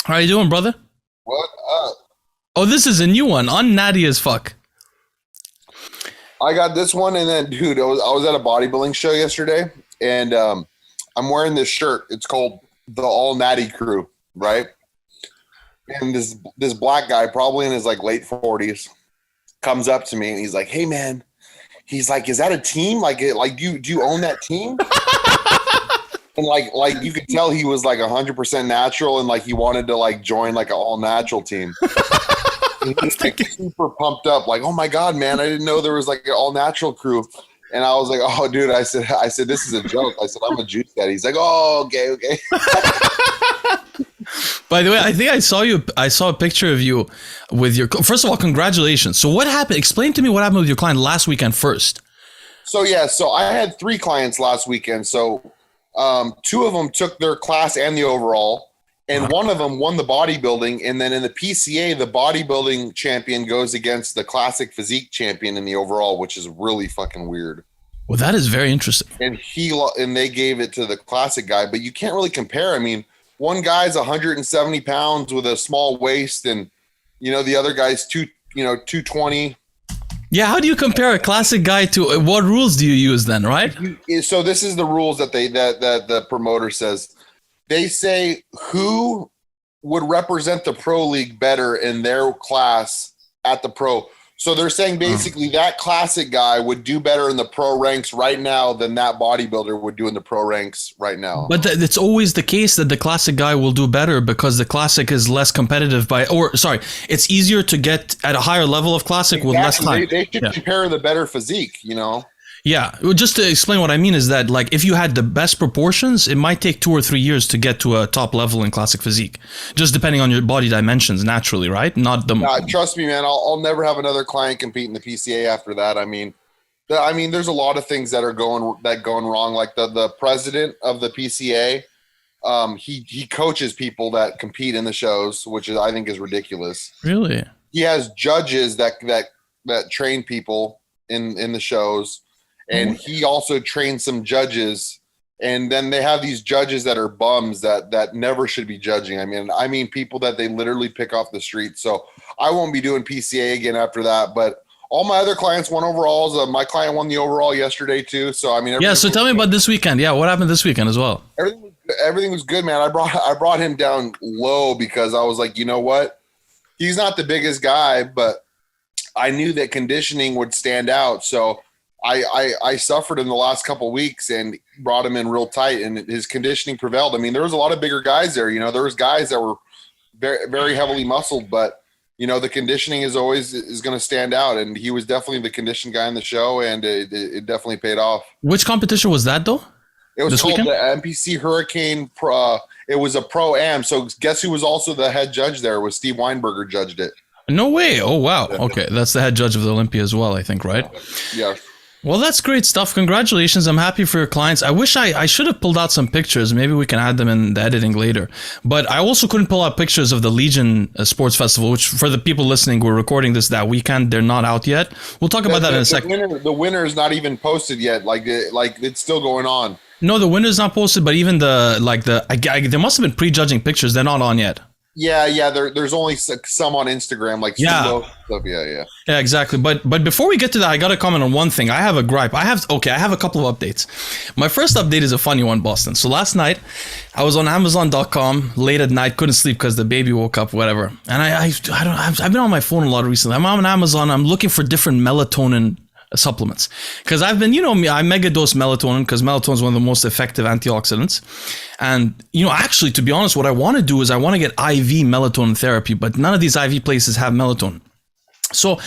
How you doing, brother? What up? Oh, this is a new one. Unnatty as fuck. I got this one, and then, dude, I was at a bodybuilding show yesterday, and I'm wearing this shirt. It's called the All Natty Crew, right? And this black guy, probably in his like late 40s, comes up to me and he's like, "Hey, man," he's like, "Is that a team? Do you own that team?" And like you could tell he was like 100% natural, and like he wanted to like join like an all natural team. He's like super pumped up, like, "Oh my god, man, I didn't know there was like an all natural crew." And I was like, "Oh, dude," I said, "This is a joke." I said, "I'm a juice daddy." He's like, "Oh, okay." By the way, I think I saw a picture of you with your, first of all, congratulations. So what happened? Explain to me what happened with your client last weekend first. So I had 3 clients last weekend. So 2 of them took their class and the overall, and one of them won the bodybuilding. And then in the PCA, the bodybuilding champion goes against the classic physique champion in the overall, which is really fucking weird. Well, that is very interesting. And they gave it to the classic guy, but you can't really compare. I mean, one guy's 170 pounds with a small waist, and the other guy's 220. Yeah, how do you compare a classic guy to what rules do you use then, right? So this is the rules that the promoter says. They say who would represent the pro league better in their class at the pro. So they're saying basically that classic guy would do better in the pro ranks right now than that bodybuilder would do in the pro ranks right now. But it's always the case that the classic guy will do better because the classic is less competitive it's easier to get at a higher level of classic with less time. They should compare the better physique, Yeah, well, just to explain what I mean is that like if you had the best proportions, it might take 2 or 3 years to get to a top level in classic physique, just depending on your body dimensions naturally, right? Trust me, man, I'll never have another client compete in the PCA after that. I mean, there's a lot of things that are going wrong. Like the president of the PCA, he coaches people that compete in the shows, which I think is ridiculous. Really? He has judges that train people in the shows. And he also trained some judges, and then they have these judges that are bums that never should be judging. I mean people that they literally pick off the street. So I won't be doing PCA again after that. But all my other clients won overalls. My client won the overall yesterday too. So So tell me about this weekend. Yeah, what happened this weekend as well? Everything was good, man. I brought him down low because I was like, you know what? He's not the biggest guy, but I knew that conditioning would stand out. So I suffered in the last couple of weeks and brought him in real tight, and his conditioning prevailed. I mean, there was a lot of bigger guys there. There was guys that were very, very heavily muscled, but the conditioning is going to stand out, and he was definitely the conditioned guy in the show, and it definitely paid off. Which competition was that though? It was called the NPC Hurricane Pro. It was a pro-am. So guess who was also the head judge there? Was Steve Weinberger judged it. No way. Oh, wow. Okay. That's the head judge of the Olympia as well, I think, right? Yeah. Well, that's great stuff. Congratulations. I'm happy for your clients. I wish I should have pulled out some pictures. Maybe we can add them in the editing later. But I also couldn't pull out pictures of the Legion Sports Festival, which for the people listening, we're recording this that weekend. They're not out yet. We'll talk about that in a second. The winner is not even posted yet. Like it's still going on. No, the winner's not posted, but even there must have been prejudging pictures. They're not on yet. Yeah. There's only some on Instagram, like stuff. Yeah, exactly. But before we get to that, I got to comment on one thing. I have a gripe. I have a couple of updates. My first update is a funny one, Bostin. So last night, I was on Amazon.com late at night, couldn't sleep because the baby woke up, whatever. And I've been on my phone a lot recently. I'm on Amazon. I'm looking for different melatonin supplements because I've been, I mega dose melatonin because melatonin is one of the most effective antioxidants. And, actually, to be honest, what I want to do is I want to get IV melatonin therapy, but none of these IV places have melatonin. So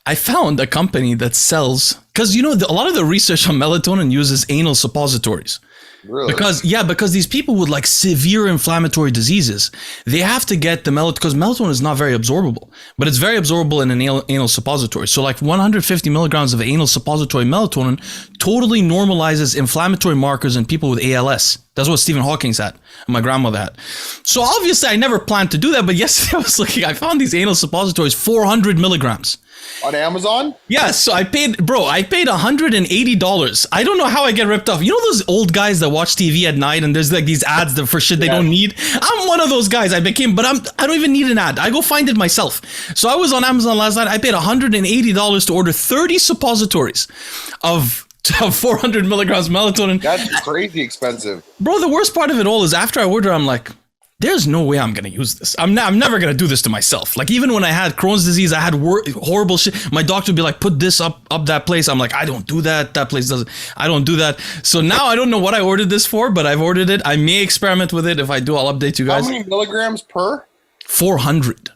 I found a company that sells, because, a lot of the research on melatonin uses anal suppositories. Really? Because these people with like severe inflammatory diseases, they have to get the melatonin, because melatonin is not very absorbable, but it's very absorbable in an anal suppository. So like 150 milligrams of anal suppository melatonin totally normalizes inflammatory markers in people with ALS. That's what Stephen Hawking's had, and my grandmother had. So obviously I never planned to do that, but yesterday I was looking, I found these anal suppositories, 400 milligrams. On Amazon? Yeah, so I paid $180. I don't know how I get ripped off. You know those old guys that watch TV at night and there's like these ads that for shit they don't need? I'm one of those guys. I don't even need an ad. I go find it myself. So I was on Amazon last night. I paid $180 to order 30 suppositories of 400 milligrams melatonin. That's crazy expensive. Bro, the worst part of it all is after I order, I'm like, there's no way I'm going to use this. I'm never going to do this to myself. Like, even when I had Crohn's disease, I had horrible shit. My doctor would be like, put this up that place. I'm like, I don't do that. That place doesn't. I don't do that. So now I don't know what I ordered this for, but I've ordered it. I may experiment with it. If I do, I'll update you guys. How many milligrams per? 400.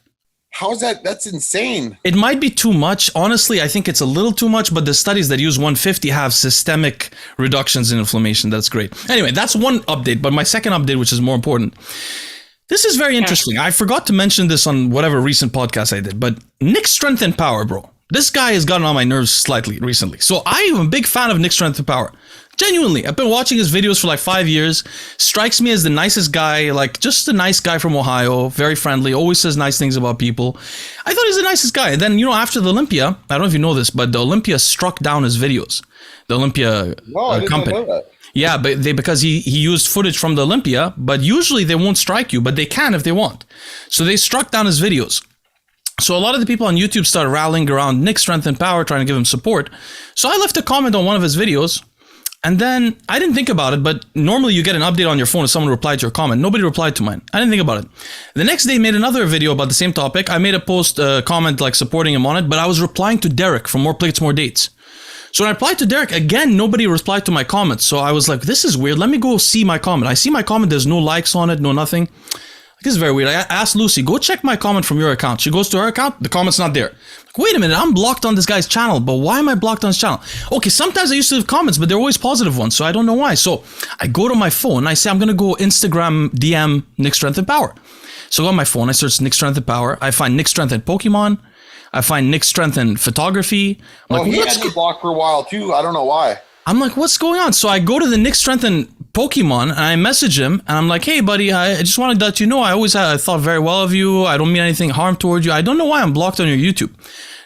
How is that? That's insane. It might be too much. Honestly, I think it's a little too much, but the studies that use 150 have systemic reductions in inflammation. That's great. Anyway, that's one update. But my second update, which is more important, this is very interesting. I forgot to mention this on whatever recent podcast I did, but Nick's Strength and Power, bro. This guy has gotten on my nerves slightly recently. So I am a big fan of Nick's Strength and Power. Genuinely, I've been watching his videos for like 5 years. Strikes me as the nicest guy, like just a nice guy from Ohio, very friendly, always says nice things about people. I thought he's the nicest guy. And then, after the Olympia, I don't know if you know this, but the Olympia struck down his videos. The Olympia company. Know that. Yeah, but because he used footage from the Olympia, but usually they won't strike you, but they can if they want. So they struck down his videos. So a lot of the people on YouTube started rallying around Nick's Strength and Power, trying to give him support. So I left a comment on one of his videos, and then I didn't think about it, but normally you get an update on your phone if someone replied to your comment. Nobody replied to mine. I didn't think about it. The next day, I made another video about the same topic. I made a post, comment like supporting him on it, but I was replying to Derek from More Plates, More Dates. So when I replied to Derek, again, nobody replied to my comments. So I was like, this is weird. Let me go see my comment. I see my comment. There's no likes on it, no nothing. This is very weird. I asked Lucie, go check my comment from your account. She goes to her account. The comment's not there. Like, wait a minute. I'm blocked on this guy's channel. But why am I blocked on his channel? Okay, sometimes I used to have comments, but they're always positive ones. So I don't know why. So I go to my phone. I say, I'm going to go Instagram DM Nick Strength and Power. So I go on my phone. I search Nick Strength and Power. I find Nick Strength and Pokemon. I find Nick Strength and photography. I'm he had me blocked for a while too. I don't know why. I'm like, what's going on? So I go to the Nick Strength and Pokemon and I message him and I'm like, hey buddy, I just wanted to let you know I thought very well of you. I don't mean anything harm towards you. I don't know why I'm blocked on your YouTube.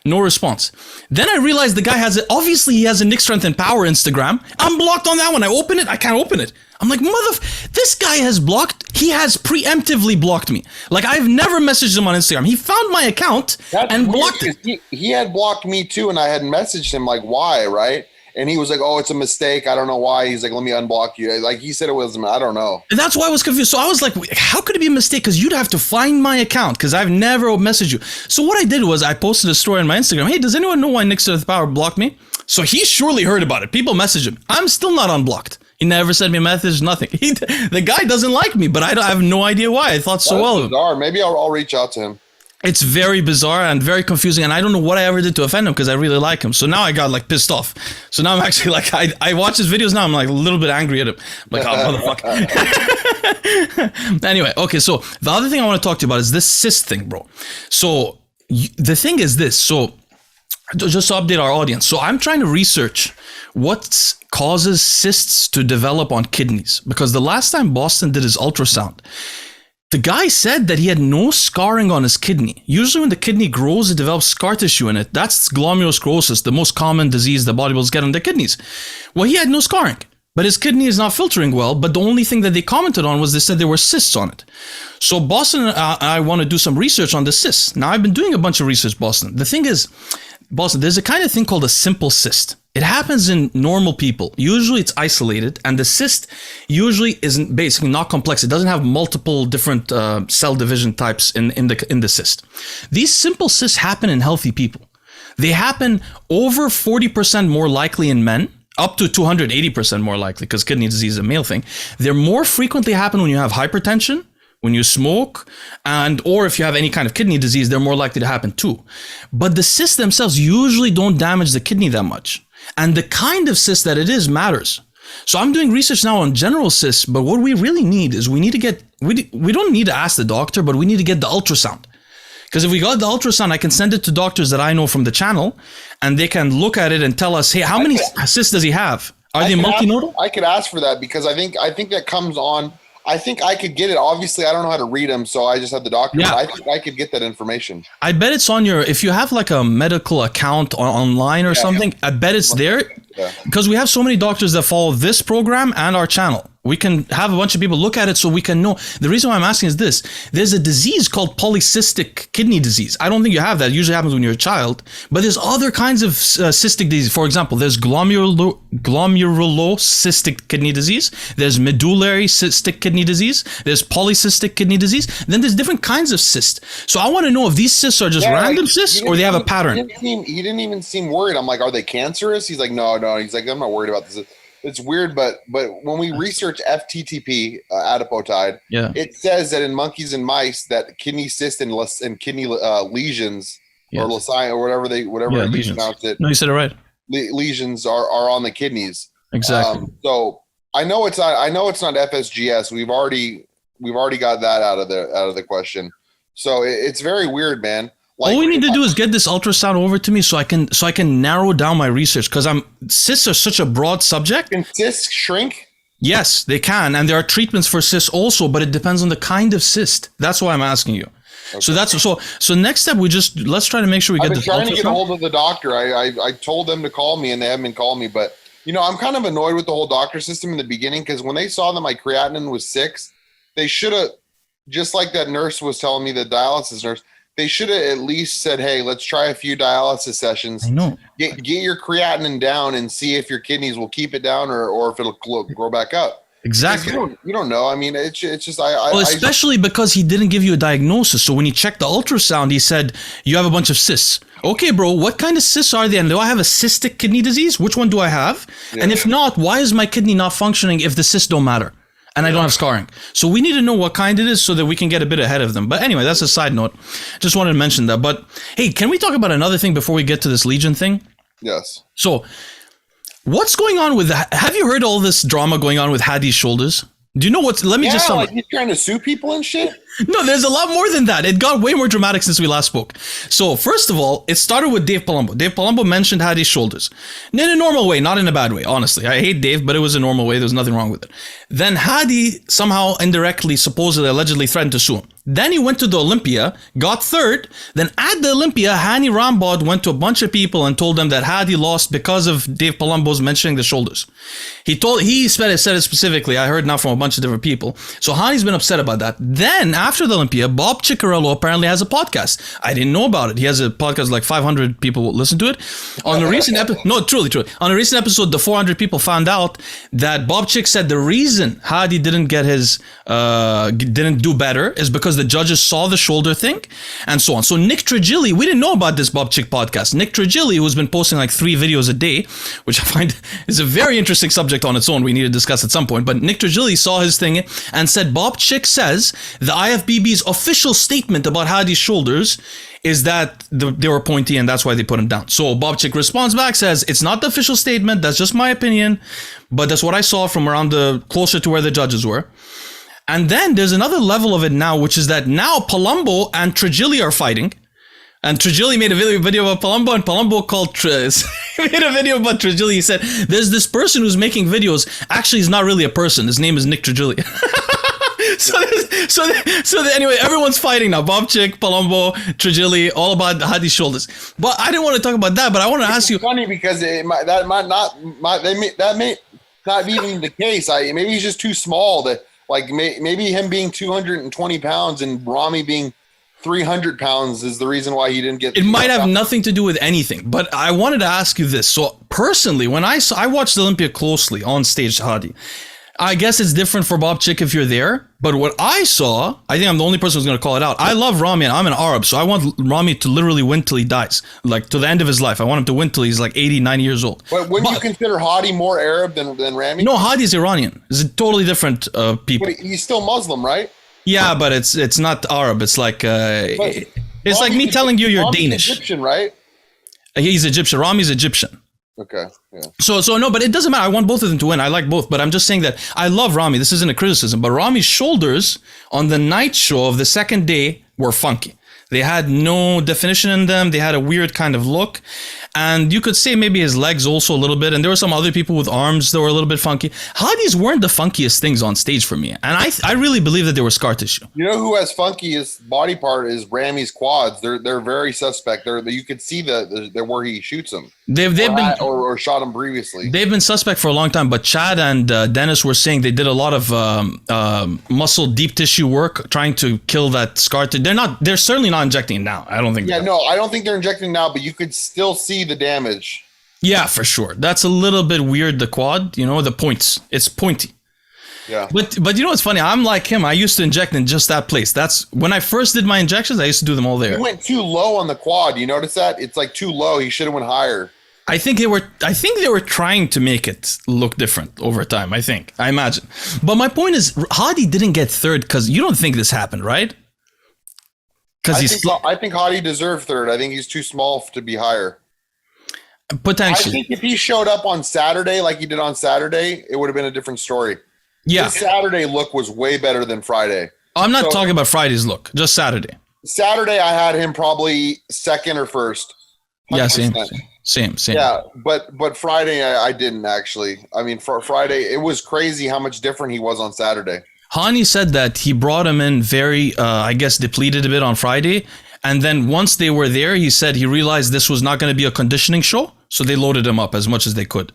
No response. Then I realized the guy obviously he has a Nick Strength and Power Instagram. I'm blocked on that one. I open it, I can't open it. I'm like, this guy has preemptively blocked me. Like, I've never messaged him on Instagram. He found my account and blocked it. He had blocked me too, and I had messaged him like, why, right? And he was like, oh, it's a mistake. I don't know why. He's like, let me unblock you. Like, he said it was, I don't know. And that's why I was confused. So I was like, how could it be a mistake? Because you'd have to find my account because I've never messaged you. So what I did was I posted a story on my Instagram. Hey, does anyone know why Nick Strength Power blocked me? So he surely heard about it. People messaged him. I'm still not unblocked. He never sent me a message, nothing. The guy doesn't like me, but I have no idea why. I thought so well of him. Bizarre. Maybe I'll reach out to him. It's very bizarre and very confusing, and I don't know what I ever did to offend him because I really like him. So now I got like pissed off. So now I'm actually like, I watch his videos now. I'm like a little bit angry at him. I'm like, oh, motherfucker. Anyway, okay. So the other thing I want to talk to you about is this cyst thing, bro. So the thing is this. So just to update our audience. So I'm trying to research what causes cysts to develop on kidneys, because the last time Bostin did his ultrasound, the guy said that he had no scarring on his kidney. Usually when the kidney grows, it develops scar tissue in it. That's glomerulosclerosis, the most common disease that bodybuilders get on their kidneys. Well, he had no scarring, but his kidney is not filtering well. But the only thing that they commented on was they said there were cysts on it. So Bostin and I want to do some research on the cysts. Now, I've been doing a bunch of research, Bostin. The thing is, Bostin, there's a kind of thing called a simple cyst. It happens in normal people. Usually it's isolated, and the cyst usually isn't basically not complex. It doesn't have multiple different cell division types in the cyst. These simple cysts happen in healthy people. They happen over 40% more likely in men, up to 280% more likely, because kidney disease is a male thing. They're more frequently happen when you have hypertension, when you smoke, or if you have any kind of kidney disease, they're more likely to happen too. But the cysts themselves usually don't damage the kidney that much. And the kind of cyst that it is matters. So I'm doing research now on general cysts, but what we really need is we don't need to ask the doctor, but we need to get the ultrasound. Because if we got the ultrasound, I can send it to doctors that I know from the channel, and they can look at it and tell us, hey, how many cysts does he have? Are they multinodal? I could ask for that, because I think that comes on I think I could get it. Obviously, I don't know how to read them, so I just have the doctor. Yeah. But I think I could get that information. I bet it's on if you have like a medical account online or something, I bet it's there. Because we have so many doctors that follow this program and our channel. We can have a bunch of people look at it so we can know. The reason why I'm asking is this. There's a disease called polycystic kidney disease. I don't think you have that. It usually happens when you're a child. But there's other kinds of cystic disease. For example, there's glomerulocystic kidney disease. There's medullary cystic kidney disease. There's polycystic kidney disease. Then there's different kinds of cysts. So I want to know if these cysts are just random cysts or they have a pattern. He didn't even seem worried. I'm like, are they cancerous? He's like, no. He's like, I'm not worried about this. It's weird, but when we research FTTP, adipotide, it says that in monkeys and mice that kidney cysts and kidney lesions or Lucie or whatever you pronounce it. No, you said it right. Lesions are on the kidneys. Exactly. So I know it's not FSGS. We've already got that out of the question. So it's very weird, man. Like, all we need to do is get this ultrasound over to me so I can narrow down my research, because cysts are such a broad subject. Can cysts shrink? Yes, they can, and there are treatments for cysts also, but it depends on the kind of cyst. That's why I'm asking you. Okay. So next step, let's try to make sure we get this ultrasound. I've been trying to get a hold of the doctor. I told them to call me, and they haven't been calling me. But I'm kind of annoyed with the whole doctor system in the beginning, because when they saw that my creatinine was 6, they should have, just like that nurse was telling me, the dialysis nurse. They should have at least said, hey, let's try a few dialysis sessions. I know. Get your creatinine down and see if your kidneys will keep it down or if it'll grow back up. Exactly. You don't know. I mean, it's just especially because he didn't give you a diagnosis. So when he checked the ultrasound, he said, you have a bunch of cysts. Okay, bro, what kind of cysts are they? And do I have a cystic kidney disease? Which one do I have? Yeah. And if not, why is my kidney not functioning if the cysts don't matter? And I don't have scarring. So we need to know what kind it is so that we can get a bit ahead of them. But anyway, that's a side note. Just wanted to mention that. But hey, can we talk about another thing before we get to this Legion thing? Yes. So what's going on with have you heard all this drama going on with Hadi's shoulders? Do you know what's, let me just tell you. He's trying to sue people and shit? No, there's a lot more than that. It got way more dramatic since we last spoke. So first of all, it started with Dave Palumbo. Dave Palumbo mentioned Hadi's shoulders. In a normal way, not in a bad way, honestly. I hate Dave, but it was a normal way. There was nothing wrong with it. Then Hadi somehow indirectly, supposedly, allegedly threatened to sue him. Then he went to the Olympia, got third. Then at the Olympia, Hani Rambod went to a bunch of people and told them that Hadi lost because of Dave Palumbo's mentioning the shoulders. He said it specifically. I heard now from a bunch of different people. So Hani's been upset about that. Then after the Olympia, Bob Ciccarello apparently has a podcast. I didn't know about it. He has a podcast, like 500 people will listen to it. On a recent episode, no, truly. On a recent episode, the 400 people found out that Bob Chick said the reason Hadi didn't get his, didn't do better is because the judges saw the shoulder thing and so on. So Nick Trigilli, we didn't know about this Bob Chick podcast. Nick Trigilli, who's been posting like 3 videos a day, which I find is a very interesting subject on its own. We need to discuss at some point. But Nick Trigilli saw his thing and said Bob Chick says the IFBB's official statement about Hadi's shoulders is that they were pointy and that's why they put him down. So Bob Chick responds back, says, it's not the official statement, that's just my opinion, but that's what I saw from around closer to where the judges were. And then there's another level of it now, which is that now Palumbo and Trigilli are fighting. And Trigilli made a video about Palumbo, and Palumbo made a video about Trigilli. He said, there's this person who's making videos. Actually, he's not really a person. His name is Nick Trigilli. So anyway, everyone's fighting now. Bob Chick, Palumbo, Trigilli, all about Hadi's shoulders. But I didn't want to talk about that, but I want to ask you. It's funny because that may not be even the case. Maybe he's just too small to, like, maybe him being 220 pounds and Rami being 300 pounds is the reason why he didn't get. It might have nothing to do with anything, but I wanted to ask you this. So personally, when I watched Olympia closely on stage, Hadi, I guess it's different for Bob Chick if you're there. But what I saw, I think I'm the only person who's going to call it out. I love Rami and I'm an Arab, so I want Rami to literally win till he dies, like to the end of his life. I want him to win till he's like 80, 90 years old. But wouldn't you consider Hadi more Arab than Rami? No, Hadi's Iranian. It's totally different people. But he's still Muslim, right? Yeah, but it's not Arab. It's like it's like me telling you you're Rami's Danish. Egyptian, right? He's Egyptian. Rami's Egyptian. Okay. Yeah. So no, but it doesn't matter. I want both of them to win. I like both, but I'm just saying that I love Rami. This isn't a criticism, but Rami's shoulders on the night show of the second day were funky. They had no definition in them. They had a weird kind of look. And you could say maybe his legs also a little bit. And there were some other people with arms that were a little bit funky. Hadi's weren't the funkiest things on stage for me. And I really believe that they were scar tissue. You know who has funkiest body part is Ramy's quads. They're very suspect. You could see the where he shoots them. They've been or shot him previously. They've been suspect for a long time. But Chad and Dennis were saying they did a lot of muscle deep tissue work trying to kill that scar. They're certainly not injecting now. I don't think. Yeah, no, I don't think they're injecting now. But you could still see the damage. Yeah, for sure. That's a little bit weird. The quad, the points. It's pointy. Yeah. But you know what's funny? I'm like him. I used to inject in just that place. That's when I first did my injections. I used to do them all there. He went too low on the quad. You notice that? It's like too low. He should have went higher. I think they were trying to make it look different over time. I imagine. But my point is, Hadi didn't get third because you don't think this happened, right? I think Hadi deserved third. I think he's too small to be higher. Potentially. I think if he showed up on Saturday like he did on Saturday, it would have been a different story. Yeah. His Saturday look was way better than Friday. I'm not talking about Friday's look, just Saturday. Saturday, I had him probably second or first. 100%. Yeah, same. Yeah, but Friday, I didn't actually. I mean, for Friday, it was crazy how much different he was on Saturday. Hani said that he brought him in very, I guess, depleted a bit on Friday. And then once they were there, he said he realized this was not going to be a conditioning show. So they loaded him up as much as they could.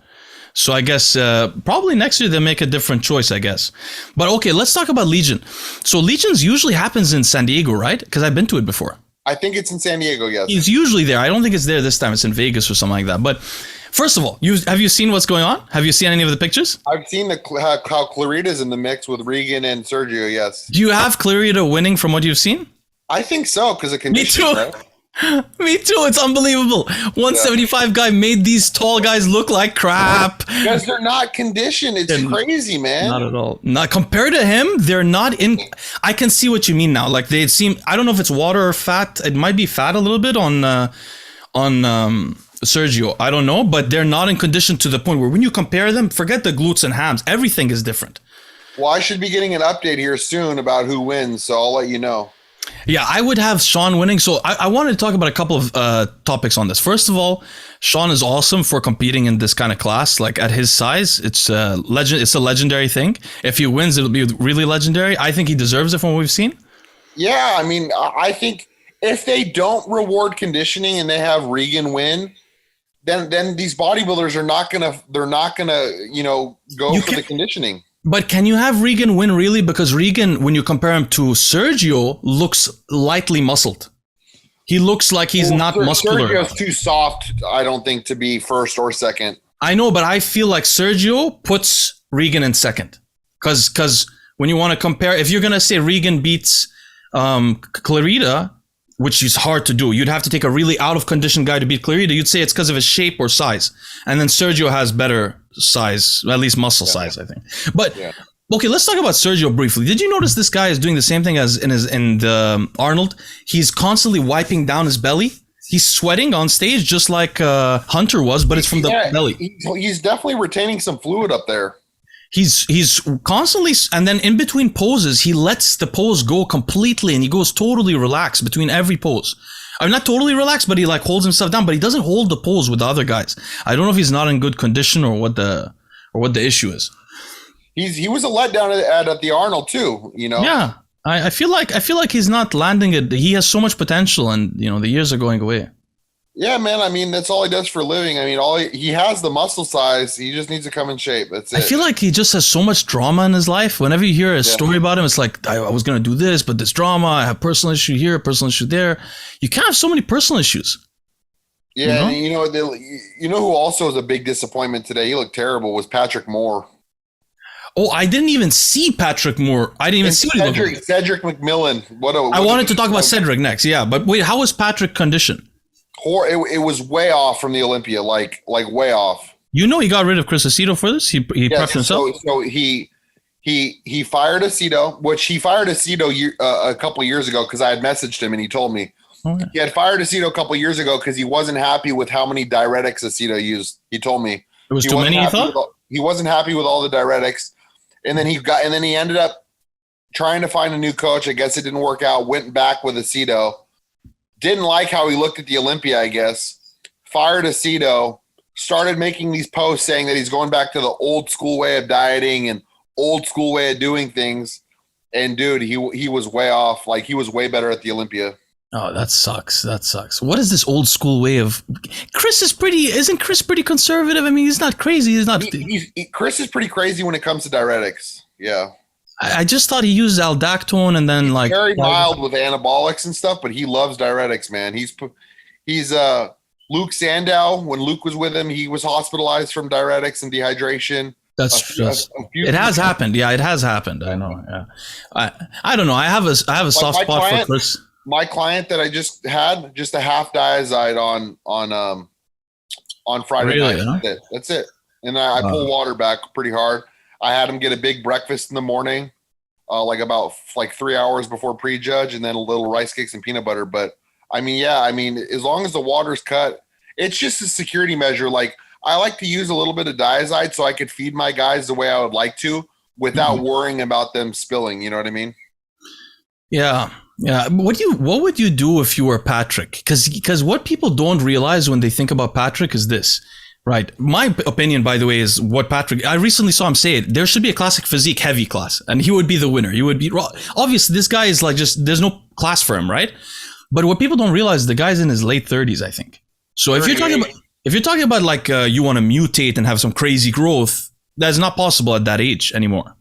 So I guess probably next year they'll make a different choice, I guess. But okay, let's talk about Legion. So Legions usually happens in San Diego, right? Because I've been to it before. I think it's in San Diego, yes. It's usually there. I don't think it's there this time. It's in Vegas or something like that. But first of all, have you seen what's going on? Have you seen any of the pictures? I've seen how Clarita's in the mix with Regan and Sergio, yes. Do you have Clarita winning from what you've seen? I think so, because of conditioning. Me too. Right? Me too. It's unbelievable. 175 guy made these tall guys look like crap. Because they're not conditioned. It's crazy, man. Not at all. Not compared to him. They're not in. I can see what you mean now. Like they seem. I don't know if it's water or fat. It might be fat a little bit on Sergio. I don't know, but they're not in condition to the point where when you compare them, forget the glutes and hams. Everything is different. Well, I should be getting an update here soon about who wins, so I'll let you know. Yeah, I would have Sean winning. So I wanted to talk about a couple of topics on this. First of all, Sean is awesome for competing in this kind of class. Like at his size, it's a legendary thing. If he wins, it'll be really legendary. I think he deserves it from what we've seen. Yeah, I mean, I think if they don't reward conditioning and they have Regan win, then these bodybuilders are not gonna go for the conditioning. But can you have Regan win really? Because Regan, when you compare him to Sergio, looks lightly muscled. He looks like he's not muscular. Sergio's too soft, I don't think, to be first or second. I know, but I feel like Sergio puts Regan in second. Because when you want to compare, if you're going to say Regan beats Clarita, which is hard to do, you'd have to take a really out-of-condition guy to beat Clarita. You'd say it's because of his shape or size. And then Sergio has better size, at least muscle size, I think. But, okay, let's talk about Sergio briefly. Did you notice this guy is doing the same thing as in the Arnold? He's constantly wiping down his belly. He's sweating on stage just like Hunter was, but it's from the belly. He's definitely retaining some fluid up there. He's constantly, and then in between poses, he lets the pose go completely and he goes totally relaxed between every pose. I'm not totally relaxed, but he like holds himself down, but he doesn't hold the pose with the other guys. I don't know if he's not in good condition or what the issue is. He was a letdown at the Arnold too, you know? Yeah. I feel like he's not landing it. He has so much potential and the years are going away. Yeah, man. I mean, that's all he does for a living. I mean, he has the muscle size. He just needs to come in shape. That's it. I feel like he just has so much drama in his life. Whenever you hear a story about him, it's like, I was going to do this, but this drama, I have personal issue here, personal issue there. You can't have so many personal issues. Yeah, you know who also was a big disappointment today? He looked terrible. Was Patrick Moore. Oh, I didn't even see Patrick Moore. I didn't even see what he looked like. Cedric McMillan. I wanted to talk about Cedric next. Yeah, but wait, how was Patrick conditioned? It was way off from the Olympia, like way off. He got rid of Chris Aceto for this. He prepped himself. So he fired Aceto, which he fired Aceto a couple of years ago because I had messaged him and he told me he had fired Aceto a couple of years ago because he wasn't happy with how many diuretics Aceto used. He told me it was too many. He thought he wasn't happy with all the diuretics, and then he ended up trying to find a new coach. I guess it didn't work out. Went back with Aceto. didn't like how he looked at the Olympia, I guess, fired Aceto, started making these posts saying that he's going back to the old school way of dieting and old school way of doing things. And dude, he was way off. Like, he was way better at the Olympia. Oh, that sucks. That sucks. What is this old school way of? Isn't Chris pretty conservative? I mean, he's not crazy. He's not. Chris is pretty crazy when it comes to diuretics. Yeah. I just thought he used aldactone and then he's very mild with anabolics and stuff, but he loves diuretics, man. He's Luke Sandow. When Luke was with him, he was hospitalized from diuretics and dehydration. It has happened. Yeah, it has happened. I know. Yeah. I don't know. I have a soft spot for Chris. My client that I just had just a half diazide on Friday night. Huh? That's it. And I pull water back pretty hard. I had him get a big breakfast in the morning, about 3 hours before prejudge, and then a little rice cakes and peanut butter. But I mean, as long as the water's cut, it's just a security measure. Like, I like to use a little bit of diazide so I could feed my guys the way I would like to without worrying about them spilling. You know what I mean? Yeah. Yeah. What would you do if you were Patrick? Because what people don't realize when they think about Patrick is this. Right. My opinion, by the way, is what Patrick, I recently saw him say it. There should be a classic physique heavy class and he would be the winner. He would be, obviously this guy is like there's no class for him, right? But what people don't realize, the guy's in his late 30s, I think. So if you're talking about like you want to mutate and have some crazy growth, that's not possible at that age anymore.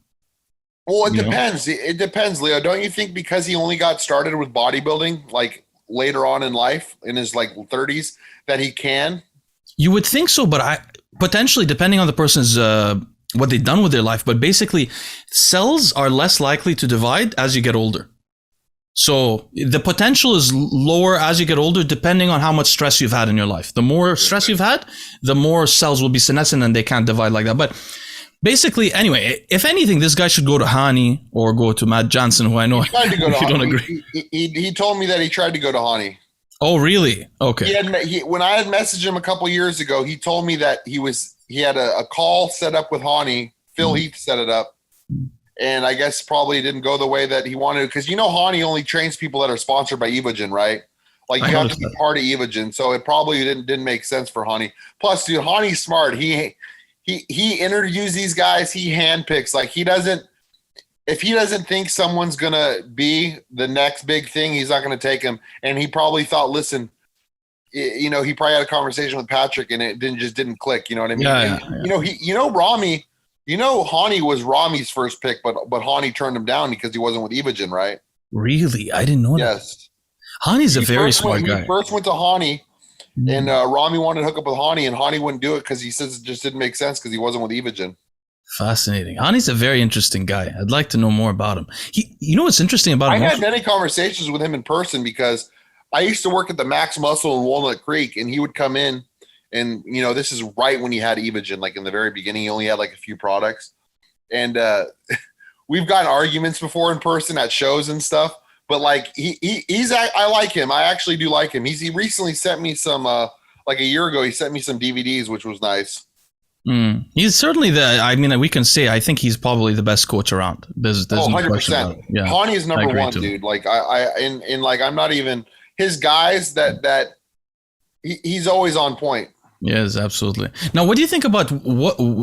Well, it depends. It depends, Leo. Don't you think because he only got started with bodybuilding like later on in life, in his like 30s, that he can? You would think so, but potentially depending on the person's what they've done with their life. But basically, cells are less likely to divide as you get older. So the potential is lower as you get older, depending on how much stress you've had in your life. The more stress you've had, the more cells will be senescent and they can't divide like that. But basically, anyway, if anything, this guy should go to Hani or go to Matt Johnson, who I know. He tried to go to Hani. Don't agree. He told me that he tried to go to Hani. Oh, really? Okay. When I had messaged him a couple years ago, he told me that he had a call set up with Hani. Phil Heath set it up. And I guess probably didn't go the way that he wanted, because Hani only trains people that are sponsored by Evogen, right? Like, you have to be part of Evogen, so it probably didn't make sense for Hani. Plus, dude, Hani's smart. He interviews these guys. He handpicks. Like, if he doesn't think someone's gonna be the next big thing, he's not gonna take him. And he probably thought, listen, he probably had a conversation with Patrick, and it didn't click. You know what I mean? Yeah. Rami. Hani was Rami's first pick, but Hani turned him down because he wasn't with Evogen, right? Really? I didn't know that. Yes. Hani's a very smart guy. He first went to Hani, and Rami wanted to hook up with Hani, and Hani wouldn't do it because he says it just didn't make sense because he wasn't with Evogen. Fascinating. Hani's a very interesting guy. I'd like to know more about him. What's interesting about him? I had many conversations with him in person because I used to work at the Max Muscle in Walnut Creek, and he would come in. And, this is right when he had Evogen, like in the very beginning, he only had like a few products. And we've gotten arguments before in person at shows and stuff. But like I like him. I actually do like him. He recently sent me some, like a year ago, he sent me some DVDs, which was nice. He's certainly we can say, I think he's probably the best coach around. There's 100%. No question about it. Yeah, Hani is number one, dude. Like I'm not even his guys that he's always on point. Yes, absolutely. Now, what do you think about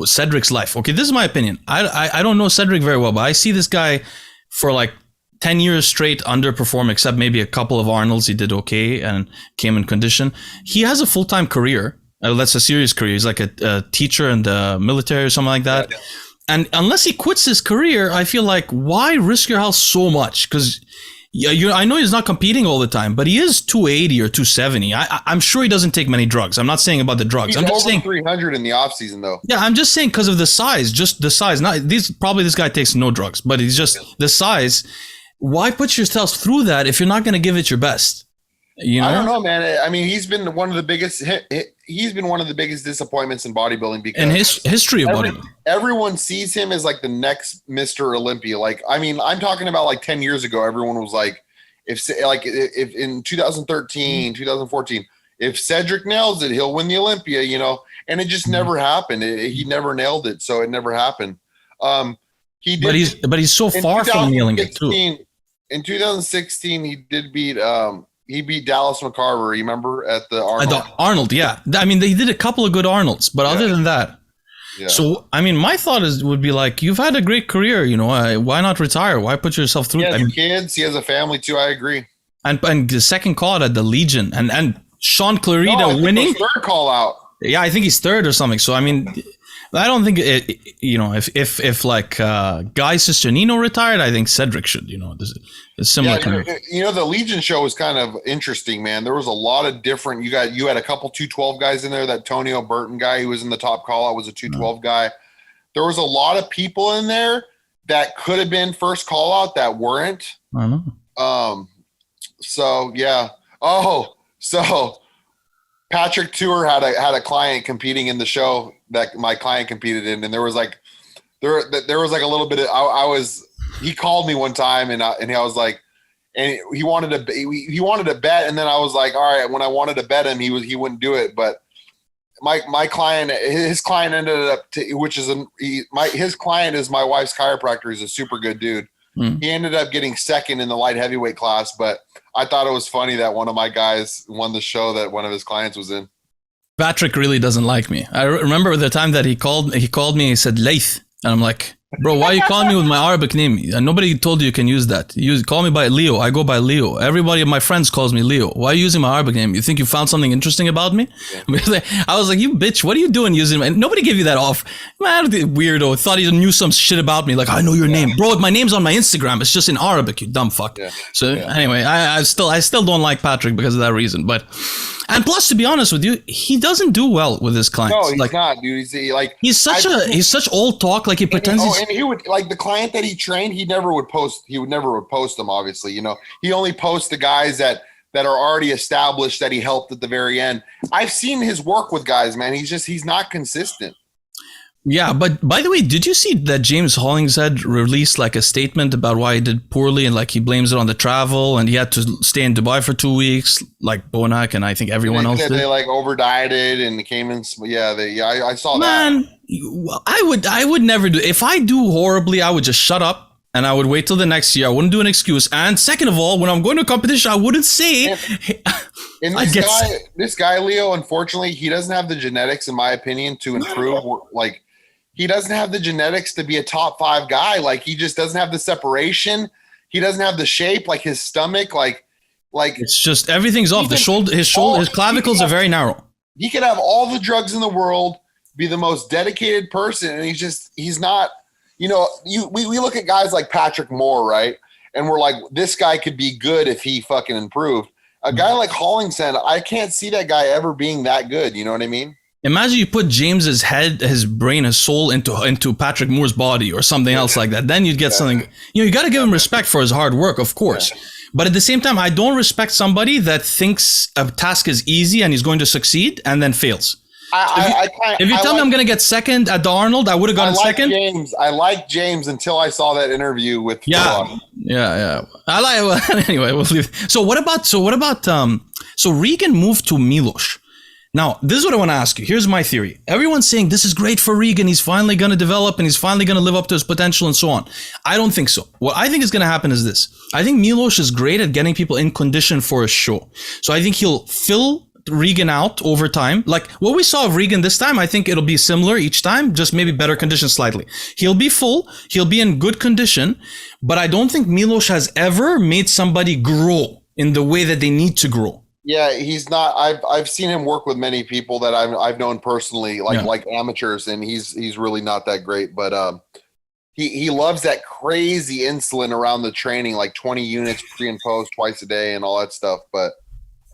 Cedric's life? Okay, this is my opinion. I don't know Cedric very well, but I see this guy for like 10 years straight underperform, except maybe a couple of Arnolds. He did okay and came in condition. He has a full-time career. That's a serious career. He's like a teacher in the military or something like that. Yeah. And unless he quits his career, I feel like, why risk your health so much? Because I know he's not competing all the time, but he is 280 or 270. I'm sure he doesn't take many drugs. I'm not saying about the drugs. I'm just over saying 300 in the off season, though. Yeah, I'm just saying because of the size, just the size. Probably this guy takes no drugs, but he's just the size. Why put yourself through that if you're not going to give it your best? I don't know, man. I mean, he's been one of the biggest. He's been one of the biggest disappointments in bodybuilding because in history of bodybuilding, everyone sees him as like the next Mr. Olympia. Like, I mean, I'm talking about like 10 years ago. Everyone was like, if in 2013, 2014, if Cedric nails it, he'll win the Olympia. And it just never happened. He never nailed it, so it never happened. He did, but he's so far from nailing it too. In 2016, he did beat he beat Dallas McCarver. Remember at the Arnold? Arnold, yeah. I mean, they did a couple of good Arnolds, but other than that. Yeah. So, I mean, my thought would be like, you've had a great career, you know, why not retire? Why put yourself through? He has kids. He has a family too. I agree. And the second call out at the Legion and Sean Clarita winning. Third call out. Yeah, I think he's third or something. So, I mean, I don't think you know, if like Guy Cisterino retired, I think Cedric should. You know, there's a similar kind of. You know, the Legion show was kind of interesting, man. There was a lot of different. You had a couple 212 guys in there. That Tonio Burton guy who was in the top call out was a 212 guy. There was a lot of people in there that could have been first call out that weren't. I know. So yeah. Oh, so Patrick Tour had a client competing in the show that my client competed in, and there was like a little bit of he called me one time and I was like, and he wanted to bet, and then I was like, all right, when I wanted to bet him, he wouldn't do it, but my client, his client ended up his client is my wife's chiropractor. He's a super good dude. He ended up getting second in the light heavyweight class, but I thought it was funny that one of my guys won the show that one of his clients was in. Patrick really doesn't like me. I remember the time that he called me and he said Leith, and I'm like, bro, why are you calling me with my Arabic name? Nobody told you can use that. Call me by Leo. I go by Leo. Everybody, my friends, calls me Leo. Why are you using my Arabic name? You think you found something interesting about me? Yeah. I was like, you bitch, what are you doing using my? Nobody gave you that off. Man, weirdo. Thought he knew some shit about me. Like, I know your name, bro. My name's on my Instagram. It's just in Arabic. You dumb fuck. Yeah. So anyway, I still don't like Patrick because of that reason. But and plus, to be honest with you, he doesn't do well with his clients. No, he's not, dude. He's such old talk. Like he pretends. And he would like the client that he trained. He never would post them. Obviously, you know, he only posts the guys that are already established that he helped at the very end. I've seen his work with guys, man. He's not consistent. Yeah, but by the way, did you see that James Hollingshead released like a statement about why he did poorly, and like he blames it on the travel, and he had to stay in Dubai for 2 weeks, like Bonak and I think everyone else did. They like over dieted and came in. I saw that. Man, I would never do. If I do horribly, I would just shut up and I would wait till the next year. I wouldn't do an excuse. And second of all, when I'm going to a competition, I wouldn't say. And this guy, Leo, unfortunately, he doesn't have the genetics, in my opinion, to improve. Like, he doesn't have the genetics to be a top 5 guy. Like, he just doesn't have the separation. He doesn't have the shape, like his stomach, like it's just everything's off. His clavicles are very narrow. He could have all the drugs in the world, be the most dedicated person, and he's not. You know, we look at guys like Patrick Moore, right? And we're like, this guy could be good if he fucking improved. A guy like Hollingshead, I can't see that guy ever being that good. You know what I mean? Imagine you put James's head, his brain, his soul into Patrick Moore's body or something else like that. Then you'd get something. You know, you got to give him respect for his hard work, of course. Yeah. But at the same time, I don't respect somebody that thinks a task is easy and he's going to succeed and then fails. If you tell me I'm going to get second at the Arnold, I would have gotten second. I like James until I saw that interview with. Yeah. Anyway, we'll leave. So what about Regan moved to Milos. Now, this is what I want to ask you. Here's my theory. Everyone's saying this is great for Regan. He's finally going to develop and he's finally going to live up to his potential and so on. I don't think so. What I think is going to happen is this. I think Milos is great at getting people in condition for a show. So I think he'll fill Regan out over time. Like what we saw of Regan this time, I think it'll be similar each time, just maybe better condition slightly. He'll be full. He'll be in good condition. But I don't think Milos has ever made somebody grow in the way that they need to grow. Yeah, he's not. I've seen him work with many people that I've known personally, like amateurs, and he's really not that great. But he loves that crazy insulin around the training, like 20 units pre and post twice a day and all that stuff. But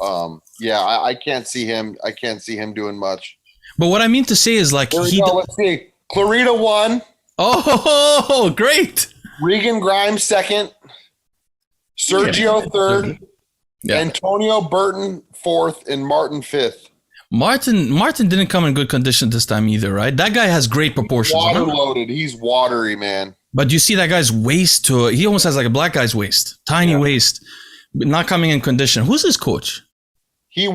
I can't see him. I can't see him doing much. But what I mean to say is like let's see. Clarita won. Oh, great. Regan Grimes second. Sergio third. Yeah. Antonio Burton 4th and Martin 5th. Martin didn't come in good condition this time either, right? That guy has great proportions. Water loaded. He's watery, man. But you see that guy's waist he almost has like a black guy's waist. Tiny waist. Not coming in condition. Who's his coach? He's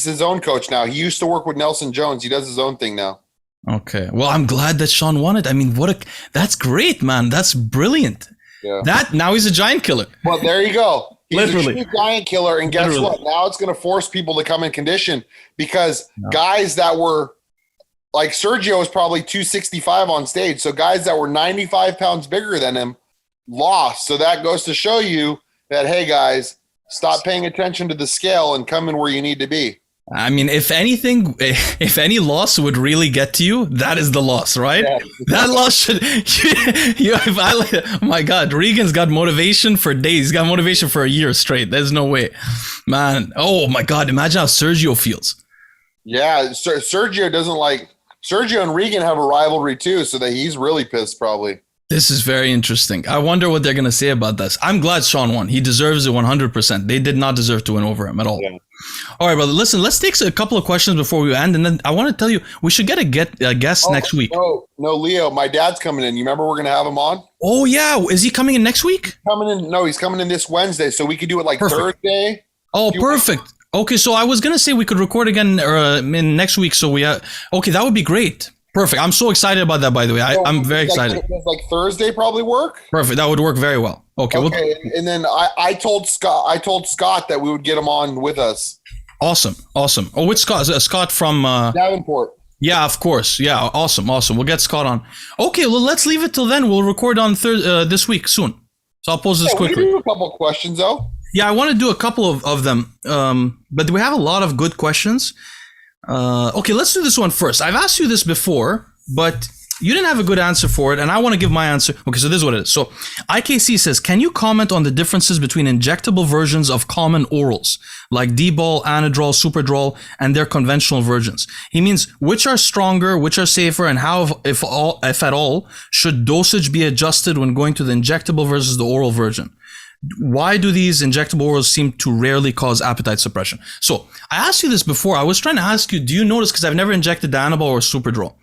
his own coach now. He used to work with Nelson Jones. He does his own thing now. Okay. Well, I'm glad that Sean won it. I mean, that's great, man. That's brilliant. Yeah. Now he's a giant killer. Well, there you go. He's Literally. a true giant killer. And guess Literally. what? Now it's going to force people to come in condition because guys that were like Sergio was probably 265 on stage. So guys that were 95 pounds bigger than him lost. So that goes to show you that, hey, guys, stop paying attention to the scale and come in where you need to be. I mean, if anything, if any loss would really get to you, that is the loss, right? Yeah. That loss should. Oh my God, Regan's got motivation for days. He's got motivation for a year straight. There's no way, man. Oh my God, imagine how Sergio feels. Yeah, Sergio doesn't like. Sergio and Regan have a rivalry too, so that he's really pissed probably. This is very interesting. I wonder what they're gonna say about this. I'm glad Sean won. He deserves it 100%. They did not deserve to win over him at all. Yeah. All right, brother. Listen, let's take a couple of questions before we end, and then I want to tell you we should get a guest next week. No, Leo, my dad's coming in. You remember we're gonna have him on? Oh yeah, is he coming in next week? Coming in? No, he's coming in this Wednesday, so we could do it like Thursday. Oh, perfect. Okay, so I was gonna say we could record again in next week. So okay, that would be great. Perfect. I'm so excited about that. By the way, I'm very excited. Does like Thursday probably work? Perfect. That would work very well. Okay. And then I told Scott that we would get him on with us. Awesome. Oh, which Scott? Scott from Davenport. Yeah, of course. Yeah, awesome. We'll get Scott on. Okay, well, let's leave it till then. We'll record on this week soon. So I'll pose this quickly. We do a couple of questions though. Yeah, I want to do a couple of them, but we have a lot of good questions. Okay, let's do this one first. I've asked you this before, but you didn't have a good answer for it, and I want to give my answer. Okay, so this is what it is. So IKC says, can you comment on the differences between injectable versions of common orals, like D-ball, Anadrol, Superdrol, and their conventional versions? He means, which are stronger, which are safer, and how, if at all, should dosage be adjusted when going to the injectable versus the oral version? Why do these injectable orals seem to rarely cause appetite suppression? So I asked you this before. I was trying to ask you, do you notice, because I've never injected the Anabol or Superdrol,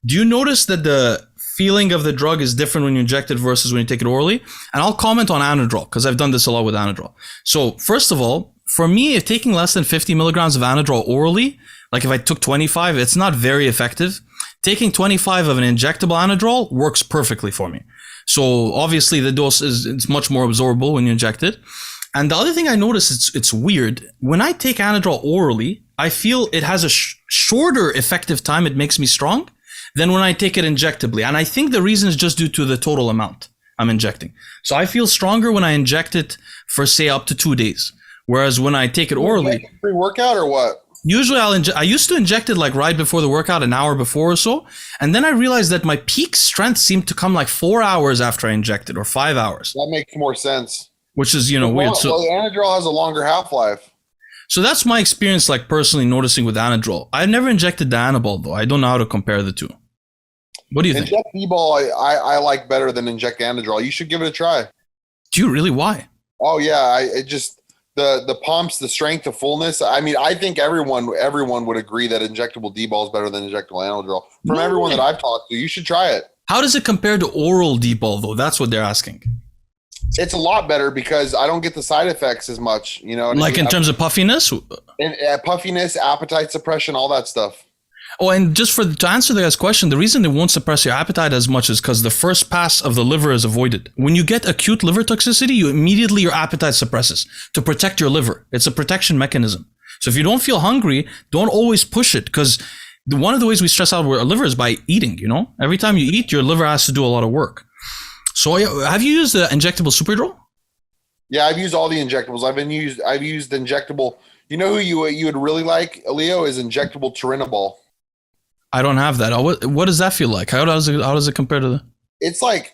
do you notice that the feeling of the drug is different when you inject it versus when you take it orally? And I'll comment on Anadrol, because I've done this a lot with Anadrol. So first of all, for me, if taking less than 50 milligrams of Anadrol orally, like if I took 25, it's not very effective. Taking 25 of an injectable Anadrol works perfectly for me. So obviously the dose it's much more absorbable when you inject it. And the other thing I notice, it's weird. When I take Anadrol orally, I feel it has a shorter effective time. It makes me strong than when I take it injectably. And I think the reason is just due to the total amount I'm injecting. So I feel stronger when I inject it for, say, up to 2 days. Whereas when I take it orally... Pre-workout or what? Usually I used to inject it like right before the workout, an hour before or so. And then I realized that my peak strength seemed to come like 4 hours after I injected, or 5 hours. That makes more sense. Which is, weird. So Anadrol has a longer half-life. So that's my experience, like personally noticing with Anadrol. I've never injected the Anabol though. I don't know how to compare the two. What do you think? Inject D-ball I like better than inject Anadrol. You should give it a try. Do you really? Why? Oh yeah, it just the pumps, the strength, the fullness. I mean, I think everyone would agree that injectable D-ball is better than injectable Anadrol. From everyone that I've talked to, you should try it. How does it compare to oral D-ball though? That's what they're asking. It's a lot better because I don't get the side effects as much, Like in terms of puffiness? And puffiness, appetite suppression, all that stuff. Oh, and just to answer the guy's question, the reason they won't suppress your appetite as much is because the first pass of the liver is avoided. When you get acute liver toxicity, your appetite suppresses to protect your liver. It's a protection mechanism. So if you don't feel hungry, don't always push it, because one of the ways we stress out our liver is by eating, Every time you eat, your liver has to do a lot of work. So have you used the injectable Superdrol? Yeah, I've used all the injectables. I've used injectable. You know who you would really like, Leo, is injectable Turinabol. I don't have that. What does that feel like? How does it compare to the? It's like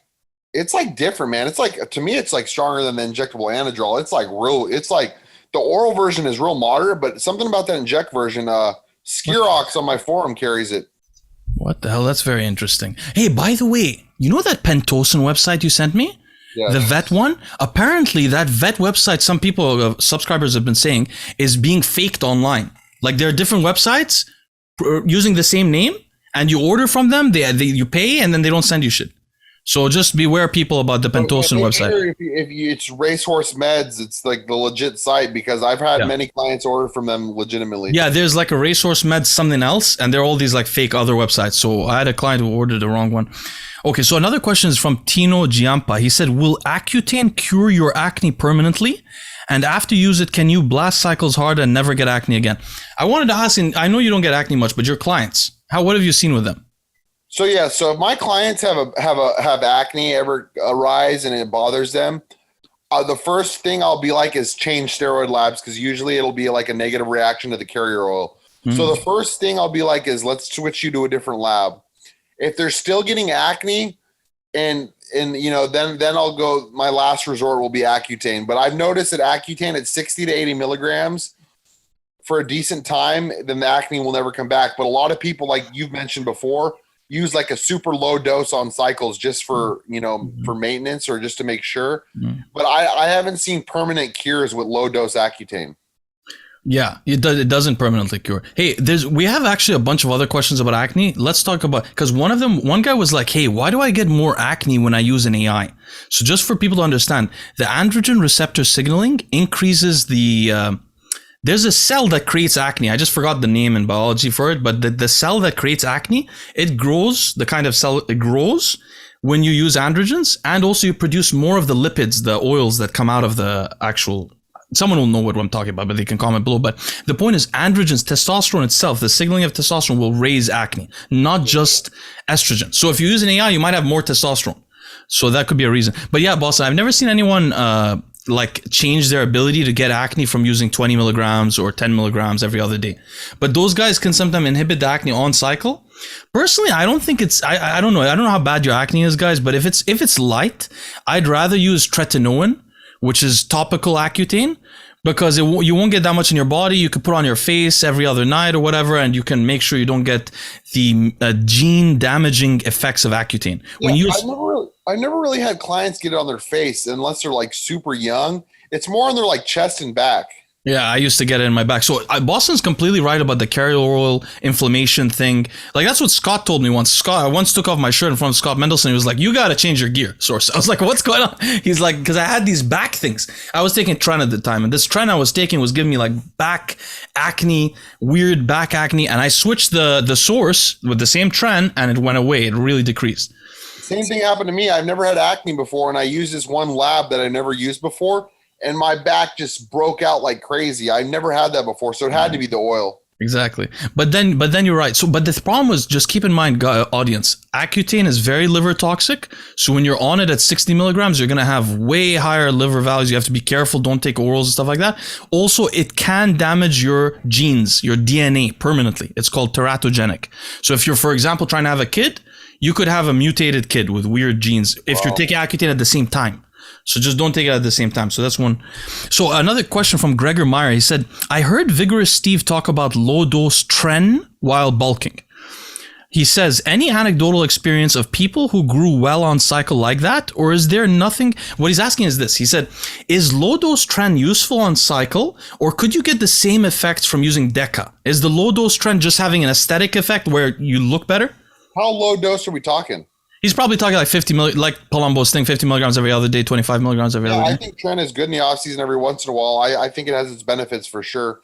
different, man. It's like, to me, it's like stronger than the injectable Anadrol. It's like the oral version is real moderate, but something about that inject version, Skirox on my forum carries it. What the hell? That's very interesting. Hey, by the way, you know that Pentosan website you sent me? Yeah. The vet one? Apparently that vet website, some people, subscribers have been saying, is being faked online. Like there are different websites using the same name, and you order from them, you pay, and then they don't send you shit. So just beware, people, about the Pentosan website. If it's Racehorse Meds, it's like the legit site, because I've had many clients order from them legitimately. Yeah, there's like a Racehorse Meds something else, and they're all these like fake other websites. So I had a client who ordered the wrong one. Okay, so another question is from Tino Giampa. He said, will Accutane cure your acne permanently? And after you use it, can you blast cycles hard and never get acne again? I wanted to ask, and I know you don't get acne much, but your clients, what have you seen with them? So if my clients have acne ever arise and it bothers them, the first thing I'll be like is change steroid labs, because usually it'll be like a negative reaction to the carrier oil. So the first thing I'll be like is, let's switch you to a different lab. If they're still getting acne, and then I'll go, my last resort will be Accutane. But I've noticed that Accutane at 60 to 80 milligrams for a decent time, then the acne will never come back. But a lot of people, like you've mentioned before, use like a super low dose on cycles just for, for maintenance or just to make sure. But I haven't seen permanent cures with low dose Accutane. Yeah, it doesn't permanently cure. Hey, we have actually a bunch of other questions about acne. Let's talk about, because one guy was like, hey, why do I get more acne when I use an AI? So just for people to understand, the androgen receptor signaling increases there's a cell that creates acne. I just forgot the name in biology for it, but the cell that creates acne, it grows when you use androgens, and also you produce more of the lipids, the oils that come out of the actual. Someone will know what I'm talking about, but they can comment below. But the point is, androgens, testosterone itself, the signaling of testosterone will raise acne, not just estrogen. So if you use an AI, you might have more testosterone. So that could be a reason. But yeah, Boston, I've never seen anyone change their ability to get acne from using 20 milligrams or 10 milligrams every other day. But those guys can sometimes inhibit the acne on cycle. Personally, I don't think it's, I don't know. I don't know how bad your acne is, guys, but if it's light, I'd rather use tretinoin, which is topical Accutane, because you won't get that much in your body. You could put on your face every other night or whatever, and you can make sure you don't get the gene damaging effects of Accutane. I've never really had clients get it on their face unless they're like super young. It's more on their like chest and back. Yeah, I used to get it in my back. So Boston's completely right about the carrier oil inflammation thing. Like, that's what Scott told me once. I once took off my shirt in front of Scott Mendelson. He was like, you got to change your gear source. I was like, what's going on? He's like, because I had these back things. I was taking Tren at the time, and this Tren I was taking was giving me like back acne, weird back acne. And I switched the source with the same Tren, and it went away. It really decreased. Same thing happened to me. I've never had acne before, and I used this one lab that I never used before, and my back just broke out like crazy. I never had that before, so it had to be the oil. Exactly. But then you're right. So, but the problem was, just keep in mind, audience, Accutane is very liver toxic. So when you're on it at 60 milligrams, you're going to have way higher liver values. You have to be careful. Don't take orals and stuff like that. Also, it can damage your genes, your DNA permanently. It's called teratogenic. So if you're, for example, trying to have a kid, you could have a mutated kid with weird genes if you're taking Accutane at the same time. So just don't take it at the same time. So that's one. So another question from Gregor Meyer. He said, I heard Vigorous Steve talk about low dose Tren while bulking. He says, any anecdotal experience of people who grew well on cycle like that? Or is there nothing? What he's asking is this. He said, is low dose Tren useful on cycle? Or could you get the same effects from using Deca? Is the low dose Tren just having an aesthetic effect where you look better? How low dose are we talking? He's probably talking like 50 milligrams, like Palumbo's thing, 50 milligrams every other day, 25 milligrams every other day. I think Tren is good in the off season every once in a while. I think it has its benefits for sure.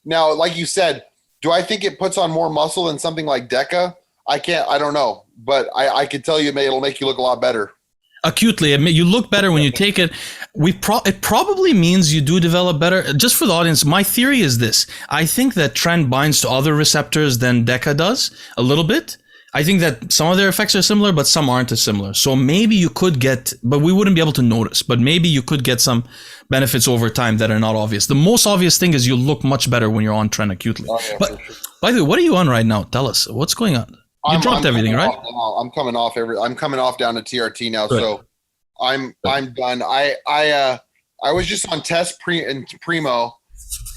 Now, like you said, do I think it puts on more muscle than something like Deca? I don't know, but I can tell you it'll make you look a lot better. Acutely, you look better when you take it. It probably means you do develop better. Just for the audience, my theory is this. I think that Tren binds to other receptors than Deca does a little bit. I think that some of their effects are similar, but some aren't as similar. So maybe you could get, but we wouldn't be able to notice, but maybe you could get some benefits over time that are not obvious. The most obvious thing is you look much better when you're on Tren acutely. Oh, yeah, but sure. By the way, what are you on right now? Tell us, what's going on? You dropped everything, right? I'm coming off down to TRT now. Good. So I'm done. I was just on test primo,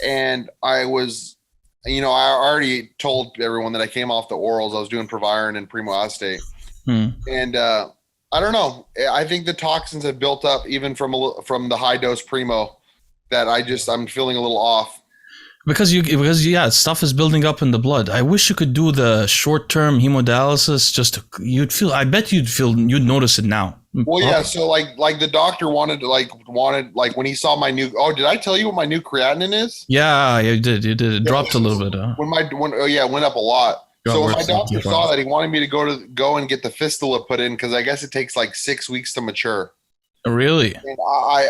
and I was, I already told everyone that I came off the orals. I was doing Proviron and Primo Acetate. And I don't know. I think the toxins have built up even from the high dose Primo that I'm feeling a little off. Because yeah, stuff is building up in the blood. I wish you could do the short-term hemodialysis. I bet you'd notice it now. Well, yeah. So like the doctor wanted when he saw my new. Oh, did I tell you what my new creatinine is? Yeah, you did. It dropped a little bit. It went up a lot. So when my doctor saw that, he wanted me to go and get the fistula put in because I guess it takes like 6 weeks to mature. Really? And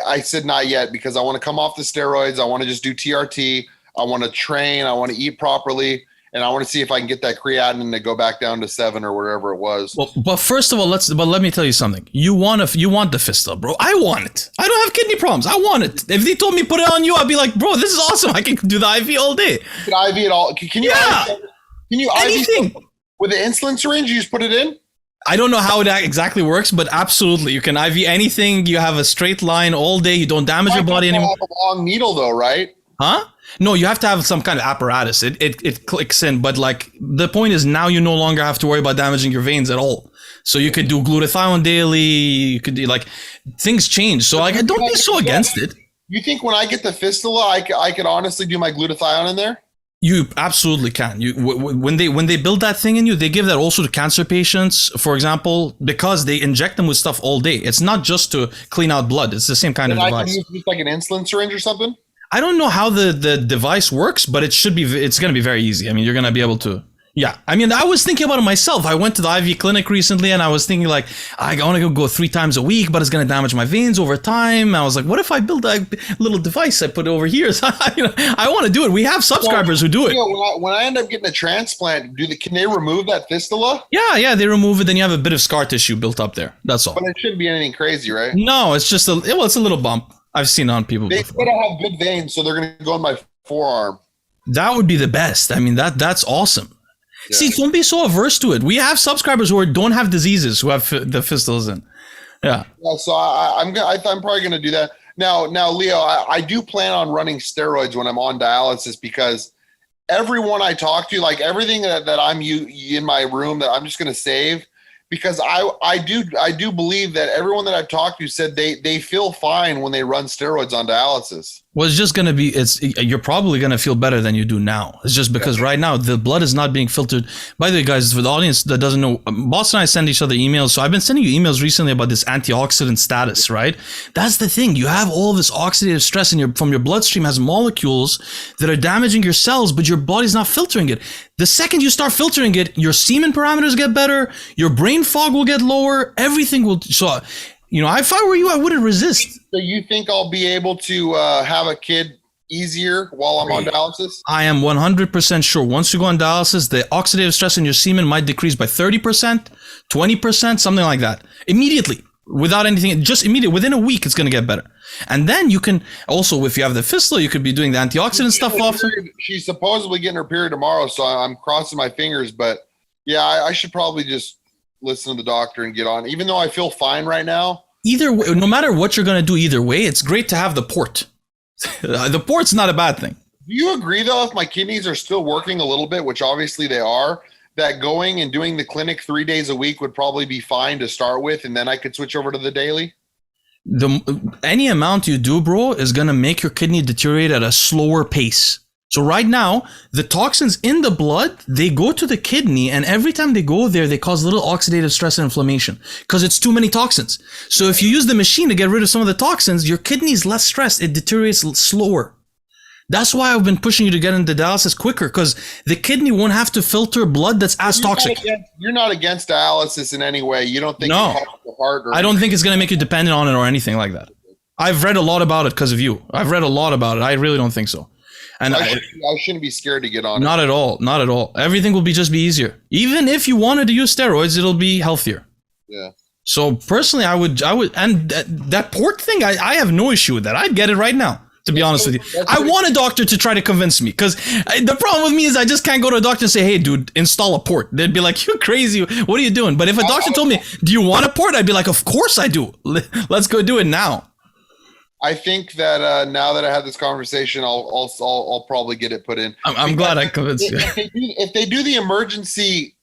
I said not yet because I want to come off the steroids. I want to just do TRT. I want to train. I want to eat properly. And I want to see if I can get that creatinine to go back down to 7 or whatever it was. Well, but first of all, let me tell you something. You want the fistula, bro. I want it. I don't have kidney problems. I want it. If they told me put it on you, I'd be like, bro, this is awesome. I can do the IV all day. You can IV it all. Can you? Yeah. Can you anything IV with an insulin syringe? You just put it in. I don't know how it exactly works, but absolutely, you can IV anything. You have a straight line all day. You don't damage your body anymore. Have a long needle, though, right? Huh? No, you have to have some kind of apparatus. It clicks in, but like the point is now you no longer have to worry about damaging your veins at all. So you could do glutathione daily. You could do like things change. So like, don't be so against it. You think when I get the fistula, I could honestly do my glutathione in there? You absolutely can. When they build that thing in you, they give that also to cancer patients, for example, because they inject them with stuff all day. It's not just to clean out blood. It's the same kind of device. I can use just like an insulin syringe or something? I don't know how the device works, but it's going to be very easy. I mean, you're going to be able to. Yeah. I mean, I was thinking about it myself. I went to the IV clinic recently and I was thinking like, I want to go 3 times a week, but it's going to damage my veins over time. I was like, what if I build a little device I put it over here? So, I want to do it. We have subscribers who do it. When I end up getting a transplant, can they remove that fistula? Yeah, they remove it. Then you have a bit of scar tissue built up there. That's all. But it shouldn't be anything crazy, right? No, it's just it's a little bump. I've seen on people before. They gotta have good veins, so they're going to go on my forearm. That would be the best. I mean, that's awesome. Yeah. See, don't be so averse to it. We have subscribers who don't have diseases who have the fistulas in. Yeah. So I'm probably going to do that. Now, Leo, I do plan on running steroids when I'm on dialysis because everyone I talk to, like everything that I'm in my room that I'm just going to save, because I do believe that everyone that I've talked to said they feel fine when they run steroids on dialysis. Well, it's just going to be, you're probably going to feel better than you do now. It's just because right now the blood is not being filtered. By the way, guys, for the audience that doesn't know, Bostin and I send each other emails. So I've been sending you emails recently about this antioxidant status, right? That's the thing. You have all this oxidative stress from your bloodstream has molecules that are damaging your cells, but your body's not filtering it. The second you start filtering it, your semen parameters get better, your brain fog will get lower, everything will. So, if I were you, I wouldn't resist. So you think I'll be able to have a kid easier while I'm on dialysis? I am 100% sure. Once you go on dialysis, the oxidative stress in your semen might decrease by 30%, 20%, something like that. Immediately, without anything, just immediately, within a week, it's going to get better. And then you can also, if you have the fistula, you could be doing the antioxidant stuff often. She's supposedly getting her period tomorrow, so I'm crossing my fingers. But yeah, I should probably just listen to the doctor and get on. Even though I feel fine right now. Either way, no matter what you're going to do, either way, it's great to have the port. The port's not a bad thing. Do you agree, though, if my kidneys are still working a little bit, which obviously they are, that going and doing the clinic 3 days a week would probably be fine to start with, and then I could switch over to the daily? Any amount you do, bro, is going to make your kidney deteriorate at a slower pace. So right now, the toxins in the blood, they go to the kidney, and every time they go there, they cause little oxidative stress and inflammation because it's too many toxins. So if you use the machine to get rid of some of the toxins, your kidney is less stressed. It deteriorates slower. That's why I've been pushing you to get into dialysis quicker, because the kidney won't have to filter blood that's as toxic. You're not against dialysis in any way. You don't think no. The heart I don't think it's going to make you dependent on it or anything like that. I've read a lot about it because of you. I've read a lot about it. I really don't think so. And I shouldn't be scared to get on not it. At all. Not at all. Everything will just be easier. Even if you wanted to use steroids, it'll be healthier. Yeah. So personally, I would, and that port thing, I have no issue with that. I'd get it right now, to be honest with you. I want a doctor to try to convince me, because the problem with me is I just can't go to a doctor and say, hey, dude, install a port. They'd be like, you're crazy. What are you doing? But if a doctor told me, do you want a port? I'd be like, of course I do. Let's go do it now. I think that now that I had this conversation, I'll probably get it put in. I'm glad I convinced you. If they do the emergency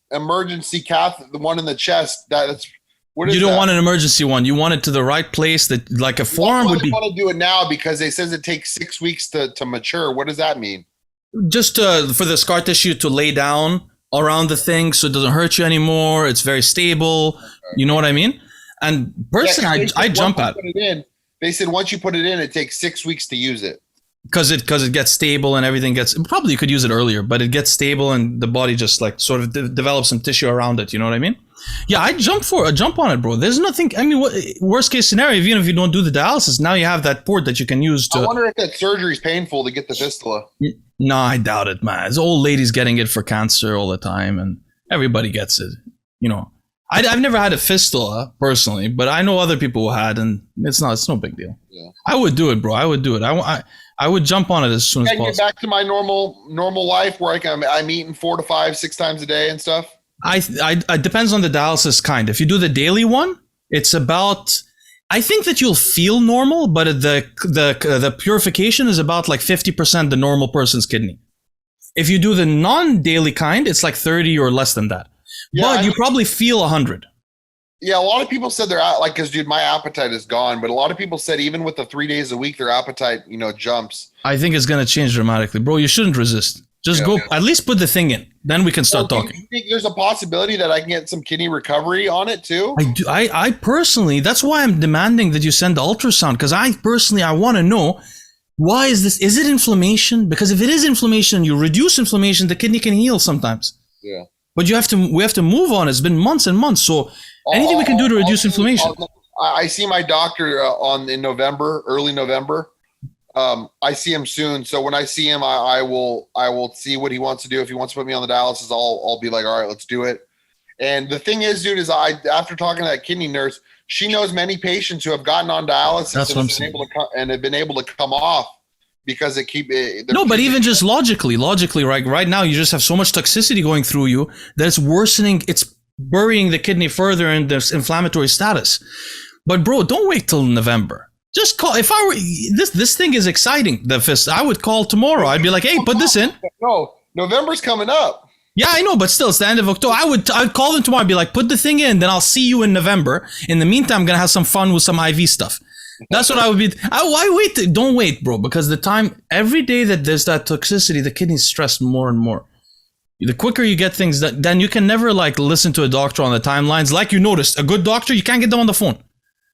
cath, the one in the chest, that's what is you don't want an emergency one. You want it to the right place. That like a forearm would be. I want to do it now because they says it takes 6 weeks to mature. What does that mean? just for the scar tissue to lay down around the thing so it doesn't hurt you anymore. It's very stable. You know what I mean? And personally, I jump at it. They said once you put it in, it takes 6 weeks to use it. Because it gets stable and everything gets, probably you could use it earlier, but it gets stable and the body just like sort of develops some tissue around it. You know what I mean? Yeah, I jump on it, bro. There's nothing. I mean, worst case scenario, even if you don't do the dialysis, now you have that port that you can use to. I wonder if that surgery is painful to get the fistula. No, I doubt it, man. There's old ladies getting it for cancer all the time, and everybody gets it. You know, I've never had a fistula personally, but I know other people who had, and it's no big deal. Yeah. I would do it, bro. I would do it. I would jump on it as soon as possible. Get back to my normal life where I'm eating 4 to 5, 6 times a day and stuff. It depends on the dialysis kind. If you do the daily one, it's about. I think that you'll feel normal, but the purification is about like 50% the normal person's kidney. If you do the non-daily kind, it's like 30 or less than that. Yeah, but you probably feel 100. Yeah, a lot of people said they're like, because dude, my appetite is gone. But a lot of people said even with the 3 days a week, their appetite, jumps. I think it's gonna change dramatically, bro. You shouldn't resist. Just go. At least put the thing in. Then we can start talking. Do you think there's a possibility that I can get some kidney recovery on it too? I do. I personally, that's why I'm demanding that you send the ultrasound, because I want to know, why is this? Is it inflammation? Because if it is inflammation, you reduce inflammation, the kidney can heal sometimes. Yeah. But we have to move on. It's been months and months. So anything we can do to reduce inflammation. I see my doctor in November, early November. I see him soon. So when I see him, I will see what he wants to do. If he wants to put me on the dialysis, I'll be like, all right, let's do it. And the thing is, dude, is after talking to that kidney nurse, she knows many patients who have gotten on dialysis and have been able to come off because but even just logically, right now, you just have so much toxicity going through you that it's worsening. It's burying the kidney further in this inflammatory status. But bro, don't wait till November. Just call. If I were this thing is exciting. I would call tomorrow. I'd be like, hey, put this in. No, November's coming up. Yeah, I know, but still, it's the end of October. I'd call them tomorrow. I'd be like, put the thing in, then I'll see you in November. In the meantime, I'm gonna have some fun with some IV stuff. That's what I would be. Why wait? Don't wait, bro. Because every day that there's that toxicity, the kidney's stressed more and more. The quicker you get things done, then you can never like listen to a doctor on the timelines. Like you noticed, a good doctor, you can't get them on the phone.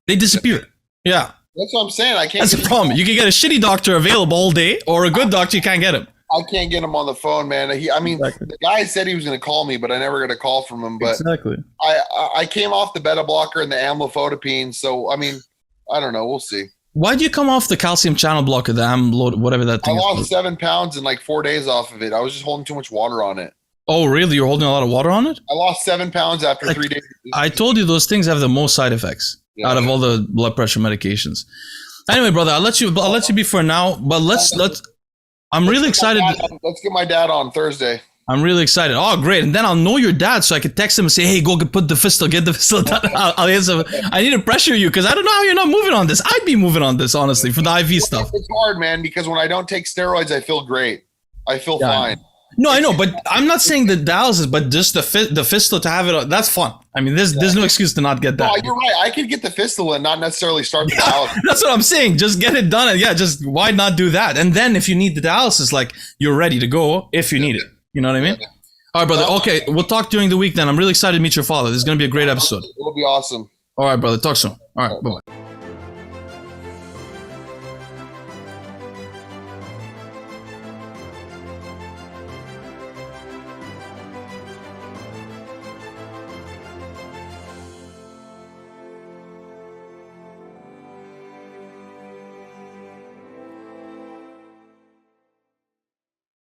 They disappear. Yeah. That's what I'm saying. I can't. That's the problem. You can get a shitty doctor available all day, or a good doctor, you can't get him. I can't get him on the phone, man. Exactly. The guy said he was going to call me, but I never got a call from him. But exactly. I came off the beta blocker and the amlodipine, so I don't know. We'll see. Why do you come off the calcium channel blocker, the amlodipine, whatever that thing is? I lost 7 pounds in like 4 days off of it. I was just holding too much water on it. Oh, really? You're holding a lot of water on it? I lost 7 pounds after 3 days. I told you those things have the most side effects out of all the blood pressure medications. Anyway, brother, I'll let you be for now. But I'm really excited. Let's get my dad on Thursday. I'm really excited. Oh, great. And then I'll know your dad so I can text him and say, hey, go put the fistula, get the fistula done. I need to pressure you because I don't know how you're not moving on this. I'd be moving on this, honestly, for the IV stuff. It's hard, man, because when I don't take steroids, I feel great. I feel fine. No, I know, but I'm not saying the dialysis, but just the fistula to have it, that's fun. I mean, there's no excuse to not get that. No, you're right. I could get the fistula and not necessarily start the dialysis. That's what I'm saying. Just get it done. And just why not do that? And then if you need the dialysis, like you're ready to go if you need it. You know what I mean? Yeah. All right, brother. Okay, we'll talk during the week then. I'm really excited to meet your father. This is going to be a great episode. It'll be awesome. All right, brother. Talk soon. All right, bye-bye.